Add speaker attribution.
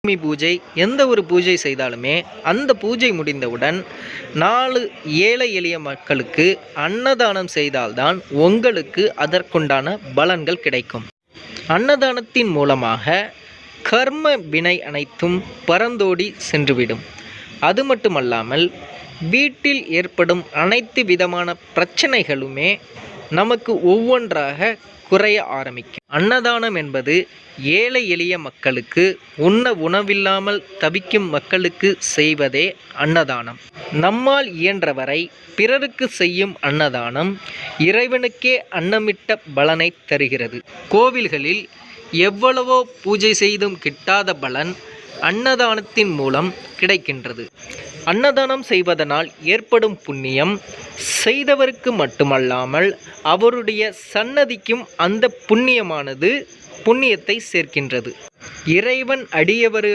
Speaker 1: லட்சுமி பூஜை, எந்த ஒரு பூஜை செய்தாலுமே அந்த பூஜை முடிந்தவுடன் 4 ஏழை எளிய மக்களுக்கு அன்னதானம் செய்தால்தான் உங்களுக்கு அதற்குண்டான பலன்கள் கிடைக்கும். அன்னதானத்தின் மூலமாக கர்ம வினை அனைத்தும் பறந்தோடி சென்றுவிடும். அது மட்டுமல்லாமல் வீட்டில் ஏற்படும் அனைத்து விதமான பிரச்சனைகளுமே நமக்கு ஒவ்வொன்றாக குறைய ஆரம்பிக்கும். அன்னதானம் என்பது ஏழை எளிய மக்களுக்கு, உணவில்லாமல் தவிக்கும் மக்களுக்கு செய்வதே அன்னதானம். நம்மால் இயன்றவரை பிறருக்கு செய்யும் அன்னதானம் இறைவனுக்கே அன்னமிட்ட பலனை தருகிறது. கோவில்களில் எவ்வளவோ பூஜை செய்தும் கிட்டாத பலன் அன்னதானத்தின் மூலம் கிடைக்கின்றது. அன்னதானம் செய்வதனால் ஏற்படும் புண்ணியம் செய்தவருக்கு மட்டுமல்லாமல் அவருடைய சன்னதிக்கும் அந்த புண்ணியத்தை சேர்க்கின்றது. இறைவன் அடியவர்கள்